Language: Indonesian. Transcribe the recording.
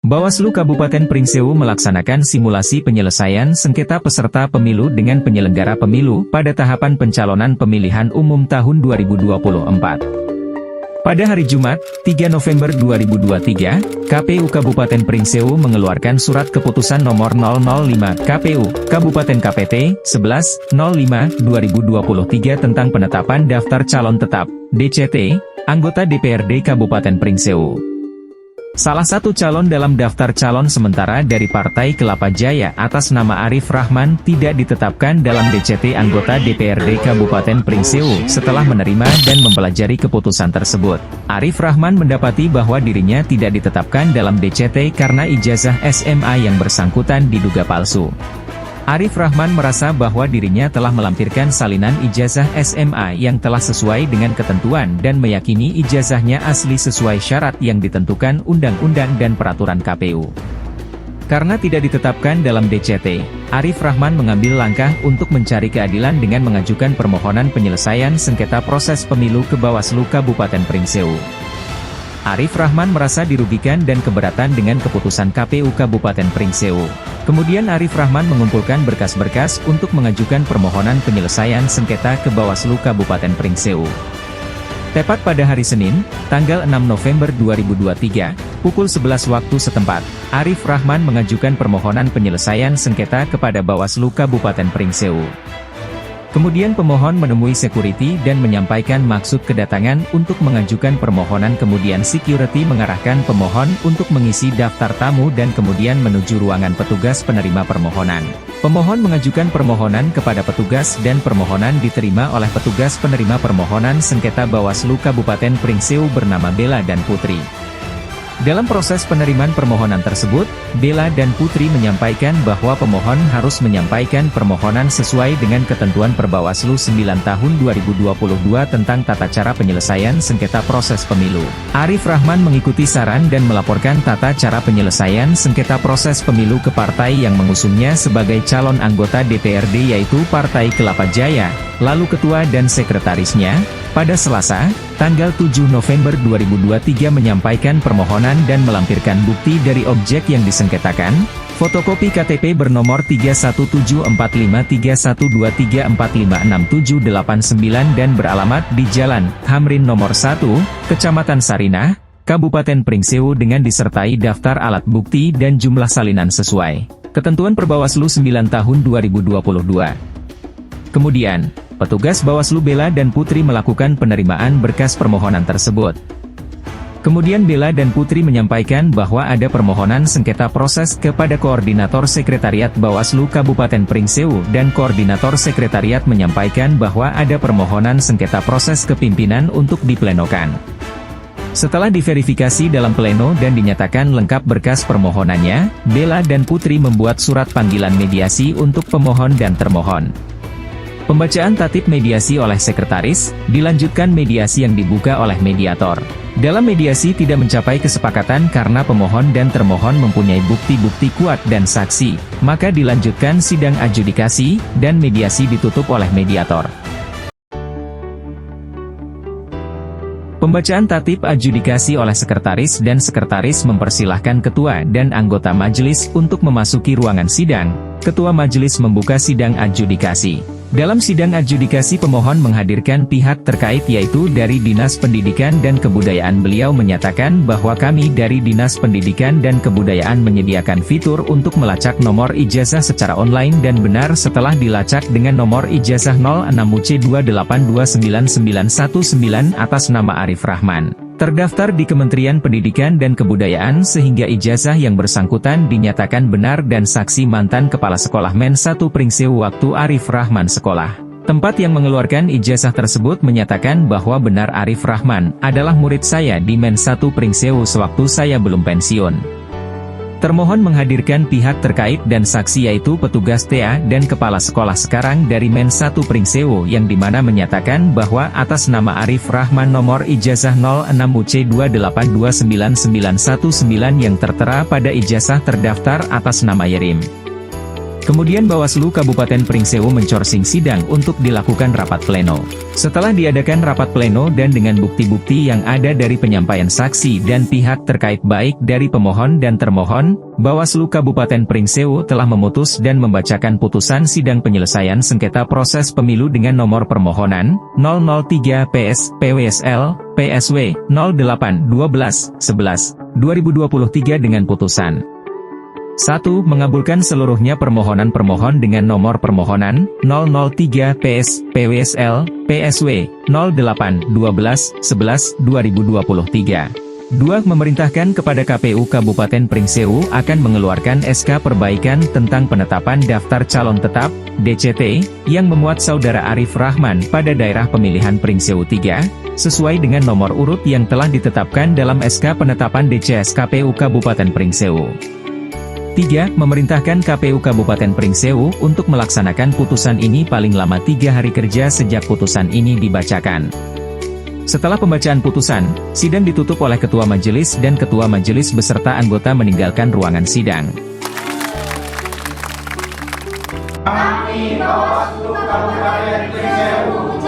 Bawaslu Kabupaten Pringsewu melaksanakan simulasi penyelesaian sengketa peserta pemilu dengan penyelenggara pemilu pada tahapan pencalonan pemilihan umum tahun 2024. Pada hari Jumat, 3 November 2023, KPU Kabupaten Pringsewu mengeluarkan surat keputusan nomor 005 KPU Kabupaten KPT 11/05/2023 tentang penetapan daftar calon tetap DCT anggota DPRD Kabupaten Pringsewu. Salah satu calon dalam daftar calon sementara dari Partai Kelapa Jaya atas nama Arif Rahman tidak ditetapkan dalam DCT anggota DPRD Kabupaten Pringsewu setelah menerima dan mempelajari keputusan tersebut. Arif Rahman mendapati bahwa dirinya tidak ditetapkan dalam DCT karena ijazah SMA yang bersangkutan diduga palsu. Arif Rahman merasa bahwa dirinya telah melampirkan salinan ijazah SMA yang telah sesuai dengan ketentuan dan meyakini ijazahnya asli sesuai syarat yang ditentukan undang-undang dan peraturan KPU. Karena tidak ditetapkan dalam DCT, Arif Rahman mengambil langkah untuk mencari keadilan dengan mengajukan permohonan penyelesaian sengketa proses pemilu ke Bawaslu Kabupaten Pringsewu. Arif Rahman merasa dirugikan dan keberatan dengan keputusan KPU Kabupaten Pringsewu. Kemudian Arif Rahman mengumpulkan berkas-berkas untuk mengajukan permohonan penyelesaian sengketa ke Bawaslu Kabupaten Pringsewu. Tepat pada hari Senin, tanggal 6 November 2023, pukul 11 waktu setempat, Arif Rahman mengajukan permohonan penyelesaian sengketa kepada Bawaslu Kabupaten Pringsewu. Kemudian pemohon menemui security dan menyampaikan maksud kedatangan untuk mengajukan permohonan. Kemudian security mengarahkan pemohon untuk mengisi daftar tamu dan kemudian menuju ruangan petugas penerima permohonan. Pemohon mengajukan permohonan kepada petugas dan permohonan diterima oleh petugas penerima permohonan sengketa Bawaslu Kabupaten Pringsewu bernama Bella dan Putri. Dalam proses penerimaan permohonan tersebut, Bella dan Putri menyampaikan bahwa pemohon harus menyampaikan permohonan sesuai dengan ketentuan Perbawaslu 9 tahun 2022 tentang tata cara penyelesaian sengketa proses pemilu. Arif Rahman mengikuti saran dan melaporkan tata cara penyelesaian sengketa proses pemilu ke partai yang mengusungnya sebagai calon anggota DPRD yaitu Partai Kelapa Jaya, lalu ketua dan sekretarisnya, pada Selasa, tanggal 7 November 2023 menyampaikan permohonan dan melampirkan bukti dari objek yang disengketakan, fotokopi KTP bernomor 31453123456789 dan beralamat di Jalan Hamrin nomor 1, Kecamatan Sarinah, Kabupaten Pringsewu dengan disertai daftar alat bukti dan jumlah salinan sesuai ketentuan Perbawaslu 9 tahun 2022. Kemudian, petugas Bawaslu Bella dan Putri melakukan penerimaan berkas permohonan tersebut. Kemudian Bella dan Putri menyampaikan bahwa ada permohonan sengketa proses kepada Koordinator Sekretariat Bawaslu Kabupaten Pringsewu dan Koordinator Sekretariat menyampaikan bahwa ada permohonan sengketa proses kepimpinan untuk diplenokan. Setelah diverifikasi dalam pleno dan dinyatakan lengkap berkas permohonannya, Bella dan Putri membuat surat panggilan mediasi untuk pemohon dan termohon. Pembacaan tatip mediasi oleh sekretaris, dilanjutkan mediasi yang dibuka oleh mediator. Dalam mediasi tidak mencapai kesepakatan karena pemohon dan termohon mempunyai bukti-bukti kuat dan saksi, maka dilanjutkan sidang adjudikasi, dan mediasi ditutup oleh mediator. Pembacaan tatip adjudikasi oleh sekretaris dan sekretaris mempersilahkan ketua dan anggota majelis untuk memasuki ruangan sidang. Ketua majelis membuka sidang adjudikasi. Dalam sidang adjudikasi pemohon menghadirkan pihak terkait yaitu dari Dinas Pendidikan dan Kebudayaan. Beliau menyatakan bahwa kami dari Dinas Pendidikan dan Kebudayaan menyediakan fitur untuk melacak nomor ijazah secara online dan benar setelah dilacak dengan nomor ijazah 06UC28299919 atas nama Arif Rahman, terdaftar di Kementerian Pendidikan dan Kebudayaan sehingga ijazah yang bersangkutan dinyatakan benar dan saksi mantan Kepala Sekolah Men 1 Pringsewu waktu Arif Rahman sekolah. Tempat yang mengeluarkan ijazah tersebut menyatakan bahwa benar Arif Rahman adalah murid saya di Men 1 Pringsewu sewaktu saya belum pensiun. Termohon menghadirkan pihak terkait dan saksi yaitu petugas TA dan kepala sekolah sekarang dari Men 1 Pringsewu yang dimana menyatakan bahwa atas nama Arif Rahman nomor ijazah 06UC28299919 yang tertera pada ijazah terdaftar atas nama Yerim. Kemudian Bawaslu Kabupaten Pringsewu mencorsing sidang untuk dilakukan rapat pleno. Setelah diadakan rapat pleno dan dengan bukti-bukti yang ada dari penyampaian saksi dan pihak terkait baik dari pemohon dan termohon, Bawaslu Kabupaten Pringsewu telah memutus dan membacakan putusan sidang penyelesaian sengketa proses pemilu dengan nomor permohonan 003 PS PWSL PSW 08 12 11 2023 dengan putusan 1. Mengabulkan seluruhnya permohonan permohon dengan nomor permohonan 003 PS PWSL PSW 08 12 11 2023. 2. Memerintahkan kepada KPU Kabupaten Pringsewu akan mengeluarkan SK perbaikan tentang penetapan daftar calon tetap DCT yang memuat Saudara Arif Rahman pada daerah pemilihan Pringsewu 3 sesuai dengan nomor urut yang telah ditetapkan dalam SK penetapan DCS KPU Kabupaten Pringsewu. 3. Memerintahkan KPU Kabupaten Pringsewu untuk melaksanakan putusan ini paling lama 3 hari kerja sejak putusan ini dibacakan. Setelah pembacaan putusan, sidang ditutup oleh Ketua Majelis dan Ketua Majelis beserta anggota meninggalkan ruangan sidang. Kami Bawaslu Kabupaten Pringsewu